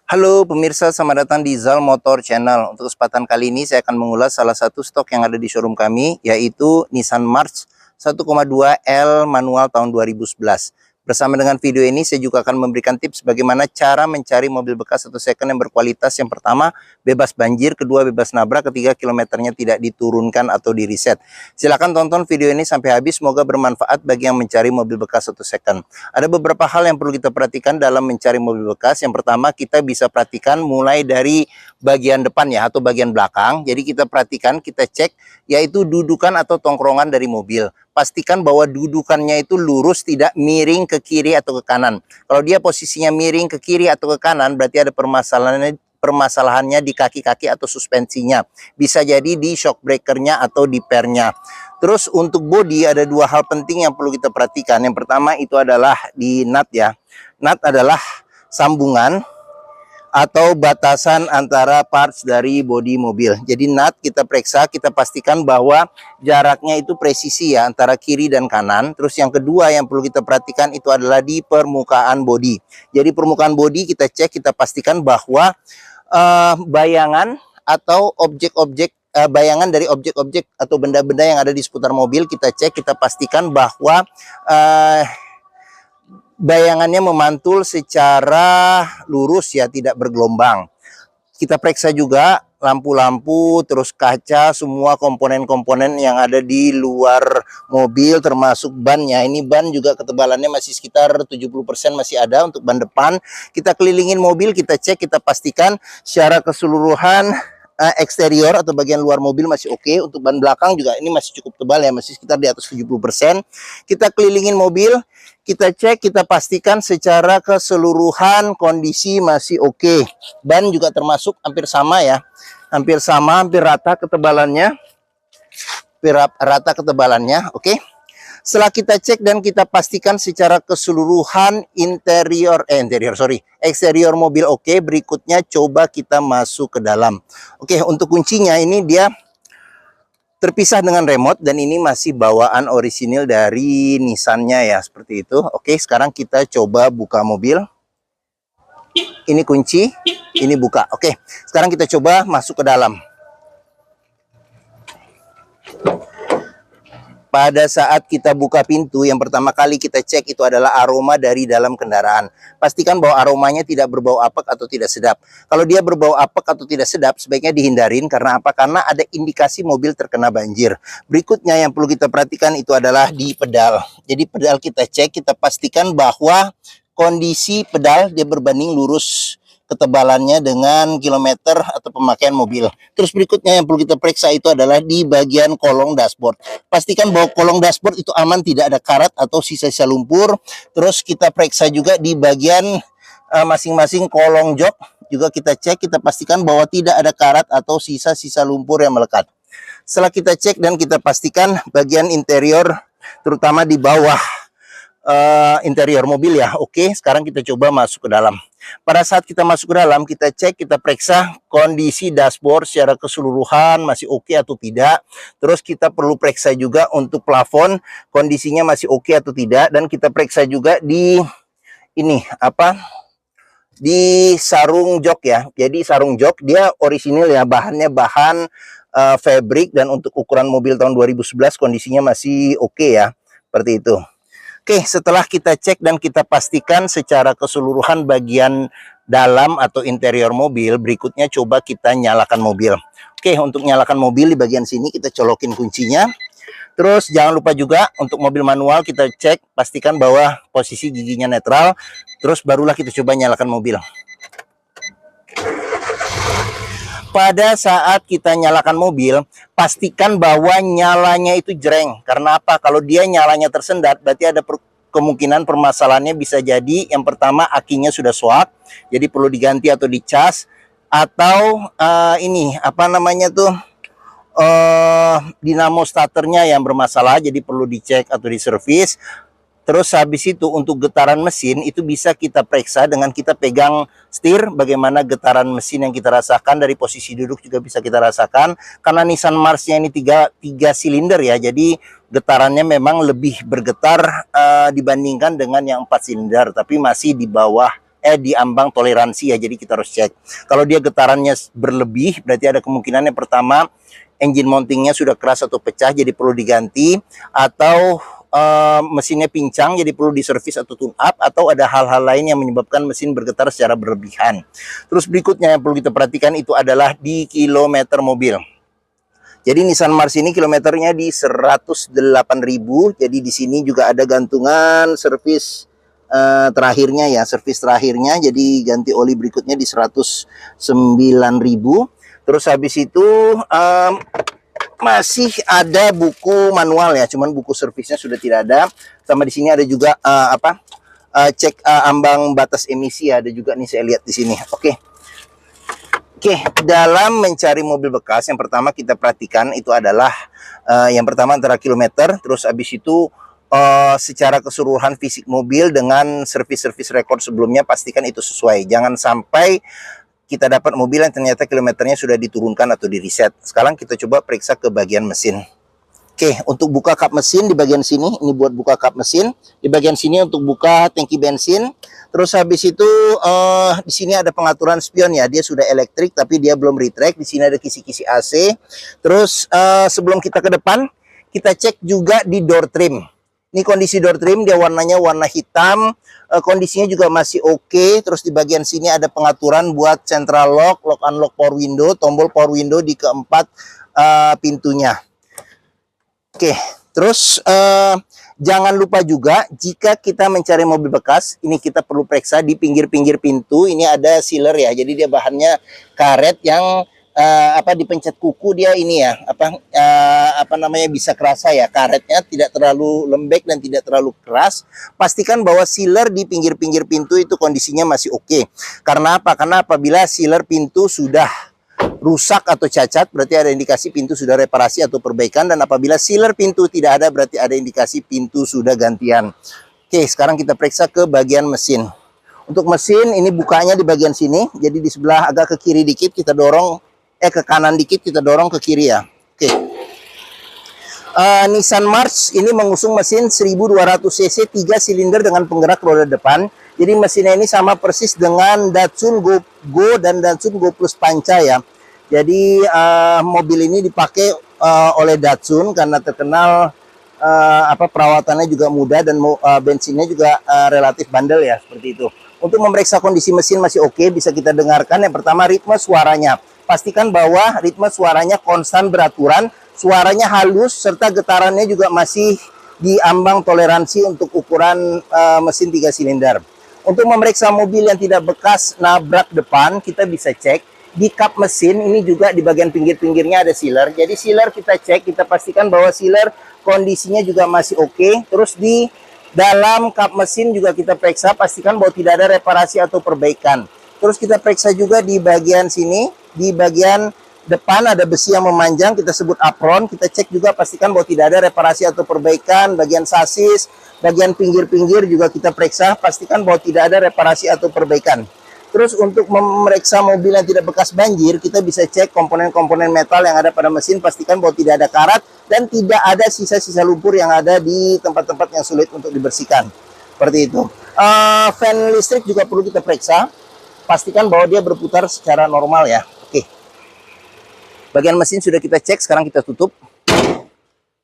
Halo pemirsa, selamat datang di Zal Motor Channel. Untuk kesempatan kali ini saya akan mengulas salah satu stok yang ada di showroom kami, yaitu Nissan March 1,2 L manual tahun 2011. Bersama dengan video ini saya juga akan memberikan tips bagaimana cara mencari mobil bekas atau second yang berkualitas. Yang pertama, bebas banjir, kedua bebas nabrak, ketiga kilometernya tidak diturunkan atau di reset. Silahkan tonton video ini sampai habis, semoga bermanfaat bagi yang mencari mobil bekas atau second. Ada beberapa hal yang perlu kita perhatikan dalam mencari mobil bekas. Yang pertama, kita bisa perhatikan mulai dari bagian depan ya atau bagian belakang. Jadi kita perhatikan, kita cek yaitu dudukan atau tongkrongan dari mobil. Pastikan bahwa dudukannya itu lurus, tidak miring ke kiri atau ke kanan. Kalau dia posisinya miring ke kiri atau ke kanan, berarti ada permasalahannya di kaki-kaki atau suspensinya. Bisa jadi di shock breakernya atau di pernya. Terus untuk bodi ada dua hal penting yang perlu kita perhatikan. Yang pertama itu adalah di nut ya. Nut adalah sambungan atau batasan antara parts dari bodi mobil. Jadi nut kita periksa, kita pastikan bahwa jaraknya itu presisi ya antara kiri dan kanan. Terus yang kedua yang perlu kita perhatikan itu adalah di permukaan bodi. Jadi permukaan bodi kita cek, kita pastikan bahwa bayangan atau objek-objek bayangan dari objek-objek atau benda-benda yang ada di seputar mobil kita cek, kita pastikan bahwa bayangannya memantul secara lurus ya, tidak bergelombang. Kita periksa juga lampu-lampu, terus kaca, semua komponen-komponen yang ada di luar mobil termasuk bannya. Ini ban juga ketebalannya masih sekitar 70% masih ada untuk ban depan. Kita kelilingin mobil, kita cek, kita pastikan secara keseluruhan eksterior atau bagian luar mobil masih oke. Untuk ban belakang juga ini masih cukup tebal ya, masih sekitar di atas 70%. Kita kelilingin mobil, kita cek, kita pastikan secara keseluruhan kondisi masih oke. Ban juga termasuk hampir sama ya, hampir sama, hampir rata ketebalannya, oke. Setelah kita cek dan kita pastikan secara keseluruhan eksterior mobil oke, berikutnya coba kita masuk ke dalam. Oke, untuk kuncinya ini dia terpisah dengan remote dan ini masih bawaan orisinil dari Nissan-nya ya, seperti itu. Oke, sekarang kita coba buka mobil. Ini kunci, ini buka. Oke, sekarang kita coba masuk ke dalam. Pada saat kita buka pintu, yang pertama kali kita cek itu adalah aroma dari dalam kendaraan. Pastikan bahwa aromanya tidak berbau apek atau tidak sedap. Kalau dia berbau apek atau tidak sedap, sebaiknya dihindarin. Karena apa? Karena ada indikasi mobil terkena banjir. Berikutnya yang perlu kita perhatikan itu adalah di pedal. Jadi pedal kita cek, kita pastikan bahwa kondisi pedal dia berbanding lurus ketebalannya dengan kilometer atau pemakaian mobil. Terus berikutnya yang perlu kita periksa itu adalah di bagian kolong dashboard. Pastikan bahwa kolong dashboard itu aman, tidak ada karat atau sisa-sisa lumpur. Terus kita periksa juga di bagian masing-masing kolong jok. Juga kita cek, kita pastikan bahwa tidak ada karat atau sisa-sisa lumpur yang melekat. Setelah kita cek dan kita pastikan bagian interior, terutama di bawah interior mobil ya, oke. Sekarang kita coba masuk ke dalam. Pada saat kita masuk ke dalam, kita cek, kita periksa kondisi dashboard secara keseluruhan masih oke atau tidak. Terus kita perlu periksa juga untuk plafon, kondisinya masih oke atau tidak. Dan kita periksa juga di ini di sarung jok ya. Jadi sarung jok dia orisinil ya, bahannya bahan fabric, dan untuk ukuran mobil tahun 2011 kondisinya masih oke ya, seperti itu. Oke, setelah kita cek dan kita pastikan secara keseluruhan bagian dalam atau interior mobil, berikutnya coba kita nyalakan mobil. Oke, untuk nyalakan mobil di bagian sini kita colokin kuncinya. Terus jangan lupa juga untuk mobil manual kita cek, pastikan bahwa posisi giginya netral. Terus barulah kita coba nyalakan mobil. Pada saat kita nyalakan mobil, pastikan bahwa nyalanya itu jreng. Karena apa? Kalau dia nyalanya tersendat, berarti ada kemungkinan permasalahannya bisa jadi yang pertama akinya sudah swak, jadi perlu diganti atau dicas. Atau dinamo starternya yang bermasalah, jadi perlu dicek atau diservis. Terus habis itu untuk getaran mesin itu bisa kita periksa dengan kita pegang setir, bagaimana getaran mesin yang kita rasakan. Dari posisi duduk juga bisa kita rasakan. Karena Nissan March-nya ini tiga silinder ya, jadi getarannya memang lebih bergetar dibandingkan dengan yang 4 silinder, tapi masih di bawah di ambang toleransi ya. Jadi kita harus cek. Kalau dia getarannya berlebih, berarti ada kemungkinan yang pertama engine mountingnya sudah keras atau pecah, jadi perlu diganti, atau mesinnya pincang jadi perlu diservis atau tune up, atau ada hal-hal lain yang menyebabkan mesin bergetar secara berlebihan. Terus berikutnya yang perlu kita perhatikan itu adalah di kilometer mobil. Jadi Nissan Mars ini kilometernya di 108.000. Jadi di sini juga ada gantungan servis terakhirnya ya, servis terakhirnya. Jadi ganti oli berikutnya di 109.000. Terus habis itu masih ada buku manual ya, cuman buku servisnya sudah tidak ada. Sama di sini ada juga cek ambang batas emisi ya, ada juga nih saya lihat di sini. Oke, dalam mencari mobil bekas yang pertama kita perhatikan itu adalah yang pertama antara kilometer, terus habis itu secara keseluruhan fisik mobil dengan servis-servis rekor sebelumnya, pastikan itu sesuai. Jangan sampai kita dapat mobil yang ternyata kilometernya sudah diturunkan atau di reset. Sekarang kita coba periksa ke bagian mesin. Oke, untuk buka kap mesin di bagian sini, ini buat buka kap mesin. Di bagian sini untuk buka tangki bensin. Terus habis itu di sini ada pengaturan spion ya. Dia sudah elektrik tapi dia belum retract. Di sini ada kisi-kisi AC. Terus sebelum kita ke depan, kita cek juga di door trim. Ini kondisi door trim, dia warnanya warna hitam. Kondisinya juga masih oke. Terus di bagian sini ada pengaturan buat central lock, lock unlock power window, tombol power window di keempat pintunya. Oke, terus jangan lupa juga jika kita mencari mobil bekas, ini kita perlu periksa di pinggir-pinggir pintu. Ini ada sealer ya, jadi dia bahannya karet yang dipencet kuku dia ini ya, bisa kerasa ya, karetnya tidak terlalu lembek dan tidak terlalu keras. Pastikan bahwa sealer di pinggir-pinggir pintu itu kondisinya masih oke. Karena apa? Karena apabila sealer pintu sudah rusak atau cacat, berarti ada indikasi pintu sudah reparasi atau perbaikan, dan apabila sealer pintu tidak ada, berarti ada indikasi pintu sudah gantian. Oke, sekarang kita periksa ke bagian mesin. Untuk mesin ini bukanya di bagian sini, jadi di sebelah agak ke kiri dikit kita dorong, ke kanan dikit kita dorong ke kiri ya. Oke. Nissan March ini mengusung mesin 1200 cc 3 silinder dengan penggerak roda depan. Jadi mesinnya ini sama persis dengan Datsun Go dan Datsun Go Plus Panca ya. Jadi mobil ini dipakai oleh Datsun karena terkenal perawatannya juga mudah dan bensinnya juga relatif bandel ya, seperti itu. Untuk memeriksa kondisi mesin masih oke, bisa kita dengarkan. Yang pertama ritme suaranya. Pastikan bahwa ritme suaranya konstan beraturan, suaranya halus, serta getarannya juga masih di ambang toleransi untuk ukuran mesin 3 silinder. Untuk memeriksa mobil yang tidak bekas nabrak depan, kita bisa cek di kap mesin. Ini juga di bagian pinggir-pinggirnya ada sealer. Jadi sealer kita cek, kita pastikan bahwa sealer kondisinya juga masih oke. Terus di dalam kap mesin juga kita periksa, pastikan bahwa tidak ada reparasi atau perbaikan. Terus kita periksa juga di bagian sini, di bagian depan ada besi yang memanjang, kita sebut apron. Kita cek juga, pastikan bahwa tidak ada reparasi atau perbaikan. Bagian sasis, bagian pinggir-pinggir juga kita periksa, pastikan bahwa tidak ada reparasi atau perbaikan. Terus untuk memeriksa mobil yang tidak bekas banjir, kita bisa cek komponen-komponen metal yang ada pada mesin, pastikan bahwa tidak ada karat dan tidak ada sisa-sisa lumpur yang ada di tempat-tempat yang sulit untuk dibersihkan. Seperti itu. Fan listrik juga perlu kita periksa, pastikan bahwa dia berputar secara normal ya. Oke. Bagian mesin sudah kita cek, sekarang kita tutup.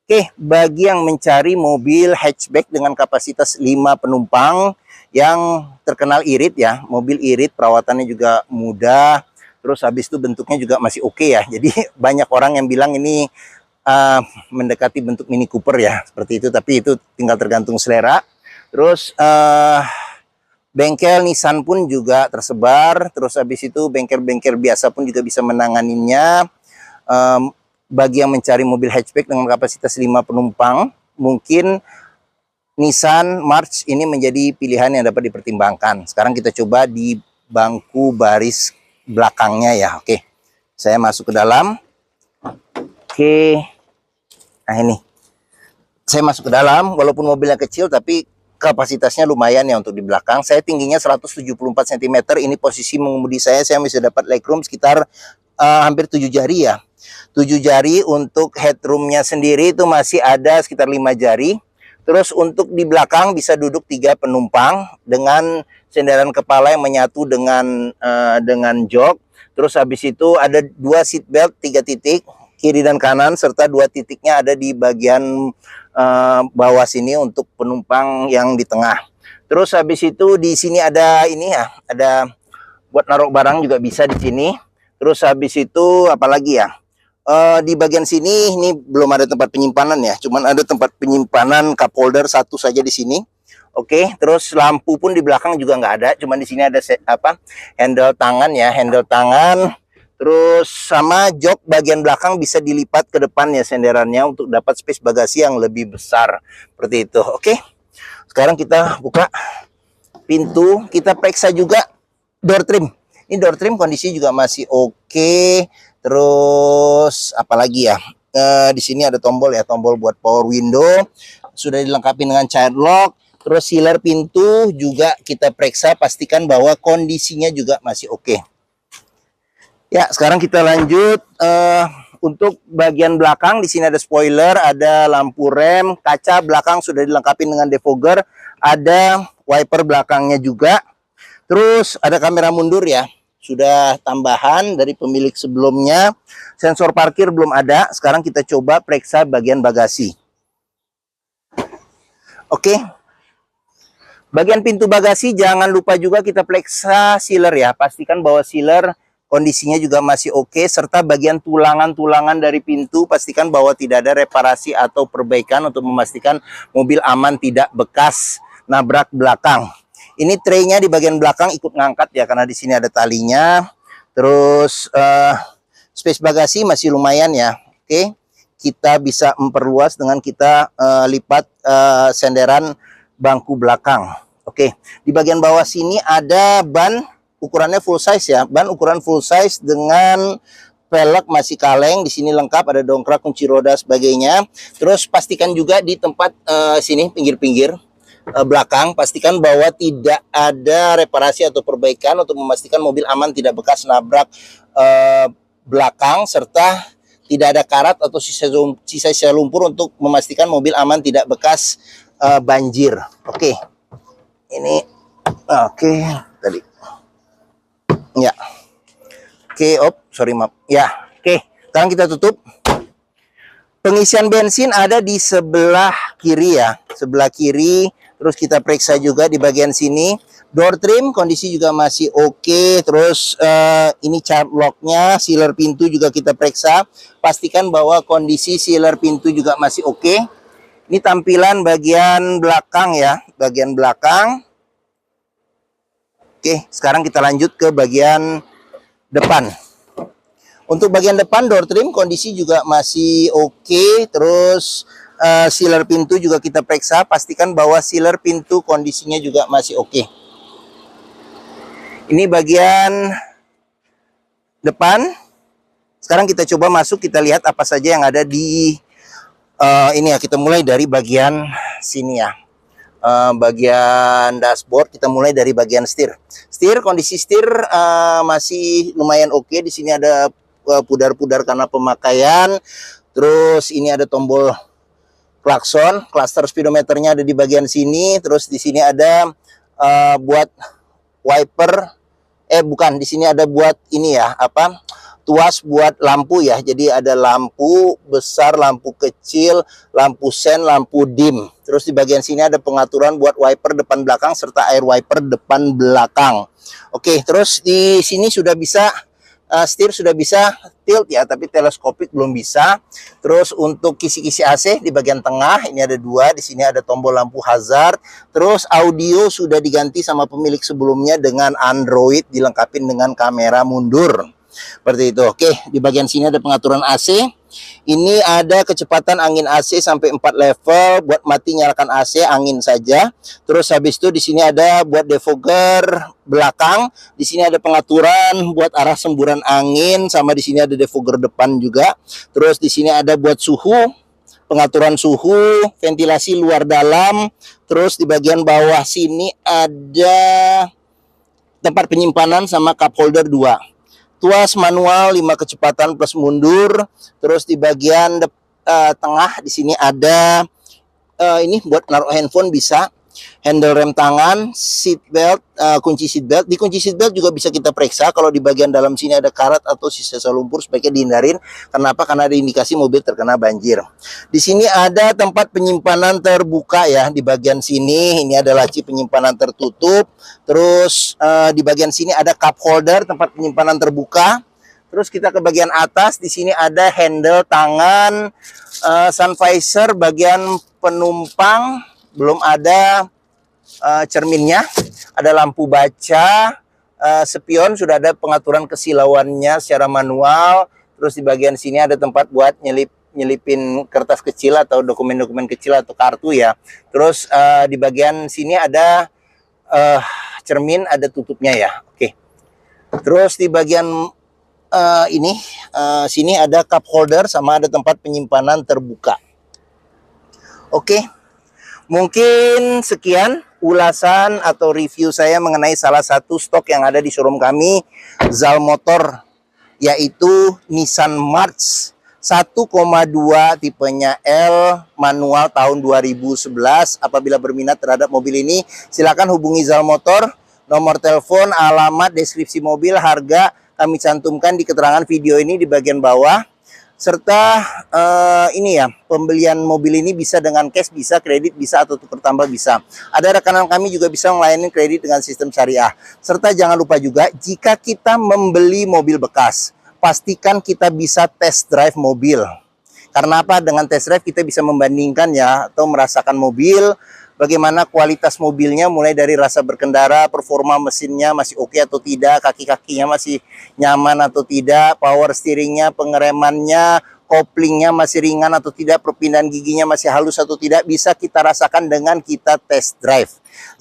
Oke, bagi yang mencari mobil hatchback dengan kapasitas 5 penumpang yang terkenal irit ya, mobil irit, perawatannya juga mudah, terus habis itu bentuknya juga masih oke ya. Jadi banyak orang yang bilang ini mendekati bentuk Mini Cooper ya, seperti itu, tapi itu tinggal tergantung selera. Terus bengkel Nissan pun juga tersebar, terus habis itu bengkel-bengkel biasa pun juga bisa menanganinya. Bagi yang mencari mobil hatchback dengan kapasitas 5 penumpang, mungkin Nissan March ini menjadi pilihan yang dapat dipertimbangkan. Sekarang kita coba di bangku baris belakangnya ya. Oke, saya masuk ke dalam. Oke, nah ini saya masuk ke dalam, walaupun mobilnya kecil tapi kapasitasnya lumayan ya untuk di belakang. Saya tingginya 174 cm, ini posisi mengemudi saya bisa dapat legroom sekitar hampir 7 jari ya. 7 jari. Untuk headroomnya sendiri itu masih ada sekitar 5 jari. Terus untuk di belakang bisa duduk 3 penumpang dengan senderan kepala yang menyatu dengan jok. Terus habis itu ada 2 seat belt 3 titik kiri dan kanan, serta 2 titiknya ada di bagian bawah sini untuk penumpang yang di tengah. Terus habis itu di sini ada ini ya, ada buat naruh barang juga bisa di sini. Terus habis itu apalagi ya? Di bagian sini ini belum ada tempat penyimpanan ya, cuman ada tempat penyimpanan cup holder satu saja di sini. Oke, terus lampu pun di belakang juga nggak ada, cuman di sini ada handle tangan ya, handle tangan. Terus sama jok bagian belakang bisa dilipat ke depan ya senderannya untuk dapat space bagasi yang lebih besar seperti itu. Oke, sekarang kita buka pintu, kita periksa juga door trim. Ini door trim kondisi juga masih oke. Terus apalagi ya, di sini ada tombol ya, tombol buat power window, sudah dilengkapi dengan child lock. Terus sealer pintu juga kita periksa, pastikan bahwa kondisinya juga masih oke. Ya, sekarang kita lanjut. Untuk bagian belakang di sini ada spoiler, ada lampu rem, kaca belakang sudah dilengkapi dengan defogger, ada wiper belakangnya juga. Terus ada kamera mundur ya, sudah tambahan dari pemilik sebelumnya. Sensor parkir belum ada. Sekarang kita coba periksa bagian bagasi. Oke. Bagian pintu bagasi jangan lupa juga kita periksa sealer ya. Pastikan bahwa sealer kondisinya juga masih oke, serta bagian tulangan-tulangan dari pintu pastikan bahwa tidak ada reparasi atau perbaikan untuk memastikan mobil aman tidak bekas nabrak belakang. Ini traynya di bagian belakang ikut ngangkat ya, karena di sini ada talinya. Terus space bagasi masih lumayan ya. Oke, kita bisa memperluas dengan kita lipat senderan bangku belakang. Oke, di bagian bawah sini ada ban ukurannya full size ya, ban ukuran full size dengan velg masih kaleng. Di sini lengkap, ada dongkrak, kunci roda, sebagainya. Terus pastikan juga di tempat sini pinggir-pinggir belakang, pastikan bahwa tidak ada reparasi atau perbaikan untuk memastikan mobil aman tidak bekas nabrak belakang, serta tidak ada karat atau sisa lumpur untuk memastikan mobil aman tidak bekas banjir. Oke, ini oke tadi ya, oke, sorry maaf ya. Oke, sekarang kita tutup. Pengisian bensin ada di sebelah kiri ya, sebelah kiri. Terus kita periksa juga di bagian sini. Door trim kondisi juga masih oke. Terus ini child locknya, sealer pintu juga kita periksa. Pastikan bahwa kondisi sealer pintu juga masih oke. Ini tampilan bagian belakang ya, bagian belakang. Oke, sekarang kita lanjut ke bagian depan. Untuk bagian depan door trim kondisi juga masih oke. Terus sealer pintu juga kita periksa, pastikan bahwa sealer pintu kondisinya juga masih oke. Ini bagian depan. Sekarang kita coba masuk, kita lihat apa saja yang ada di ini ya. Kita mulai dari bagian sini ya, bagian dashboard. Kita mulai dari bagian setir. Kondisi setir masih lumayan oke. Di sini ada pudar-pudar karena pemakaian. Terus ini ada tombol klakson, cluster speedometernya ada di bagian sini. Terus di sini ada buat wiper, bukan, di sini ada buat ini ya, tuas buat lampu ya. Jadi ada lampu besar, lampu kecil, lampu sen, lampu dim. Terus di bagian sini ada pengaturan buat wiper depan belakang serta air wiper depan belakang. Oke, terus di sini sudah bisa setir, sudah bisa tilt ya, tapi teleskopik belum bisa. Terus untuk kisi-kisi AC di bagian tengah ini ada 2, di sini ada tombol lampu hazard. Terus audio sudah diganti sama pemilik sebelumnya dengan Android, dilengkapi dengan kamera mundur. Seperti itu. Oke, di bagian sini ada pengaturan AC. Ini ada kecepatan angin AC sampai 4 level. Buat mati nyalakan AC, angin saja. Terus habis itu di sini ada buat defogger belakang. Di sini ada pengaturan buat arah semburan angin, sama di sini ada defogger depan juga. Terus di sini ada buat suhu, pengaturan suhu, ventilasi luar dalam. Terus di bagian bawah sini ada tempat penyimpanan sama cup holder 2. Tuas manual 5 kecepatan plus mundur. Terus di bagian tengah di sini ada ini buat naruh handphone bisa. Handle rem tangan, seat belt, kunci seat belt. Di kunci seat belt juga bisa kita periksa kalau di bagian dalam sini ada karat atau sisa lumpur, sebaiknya dihindarin. Kenapa? Karena ada indikasi mobil terkena banjir. Di sini ada tempat penyimpanan terbuka ya. Di bagian sini ini ada laci penyimpanan tertutup. Terus di bagian sini ada cup holder, tempat penyimpanan terbuka. Terus kita ke bagian atas, di sini ada handle tangan, sun visor bagian penumpang, belum ada cerminnya, ada lampu baca, spion sudah ada pengaturan kesilauannya secara manual. Terus di bagian sini ada tempat buat nyelipin kertas kecil atau dokumen-dokumen kecil atau kartu ya. Terus di bagian sini ada cermin, ada tutupnya ya. Oke. Terus di bagian sini ada cup holder sama ada tempat penyimpanan terbuka. Oke. Mungkin sekian ulasan atau review saya mengenai salah satu stok yang ada di showroom kami, Zal Motor, yaitu Nissan March 1,2 tipenya L manual tahun 2011. Apabila berminat terhadap mobil ini, silakan hubungi Zal Motor. Nomor telepon, alamat, deskripsi mobil, harga kami cantumkan di keterangan video ini di bagian bawah. Serta ini ya, pembelian mobil ini bisa dengan cash, bisa kredit, bisa atau tukar tambah bisa. Ada rekanan kami juga bisa melayani kredit dengan sistem syariah. Serta jangan lupa juga, jika kita membeli mobil bekas, pastikan kita bisa test drive mobil. Karena apa? Dengan test drive kita bisa membandingkan ya, atau merasakan mobil, bagaimana kualitas mobilnya, mulai dari rasa berkendara, performa mesinnya masih oke atau tidak, kaki-kakinya masih nyaman atau tidak, power steeringnya, pengeremannya, koplingnya masih ringan atau tidak, perpindahan giginya masih halus atau tidak, bisa kita rasakan dengan kita test drive.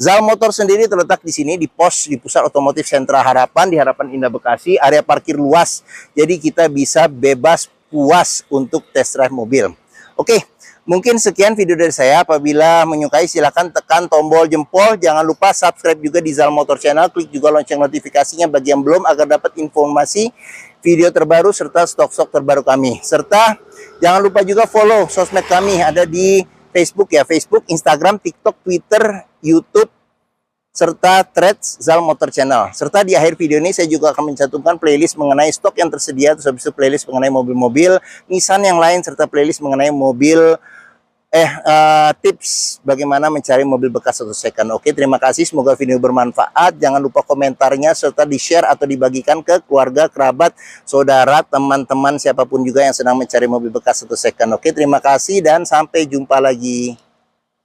Zal Motor sendiri terletak di sini di pos di Pusat Otomotif Sentra Harapan, di Harapan Indah Bekasi, area parkir luas. Jadi kita bisa bebas puas untuk test drive mobil. Oke. Mungkin sekian video dari saya. Apabila menyukai silahkan tekan tombol jempol. Jangan lupa subscribe juga di Zal Motor Channel. Klik juga lonceng notifikasinya bagi yang belum agar dapat informasi video terbaru serta stok-stok terbaru kami. Serta jangan lupa juga follow sosmed kami. Ada di Facebook ya. Facebook, Instagram, TikTok, Twitter, YouTube, serta Threads Zal Motor Channel. Serta di akhir video ini saya juga akan mencantumkan playlist mengenai stok yang tersedia, terus habis itu playlist mengenai mobil-mobil Nissan yang lain, serta playlist mengenai mobil tips bagaimana mencari mobil bekas atau second. Oke, terima kasih, semoga video bermanfaat. Jangan lupa komentarnya serta di-share atau dibagikan ke keluarga, kerabat, saudara, teman-teman, siapapun juga yang sedang mencari mobil bekas atau second. Oke, terima kasih dan sampai jumpa lagi.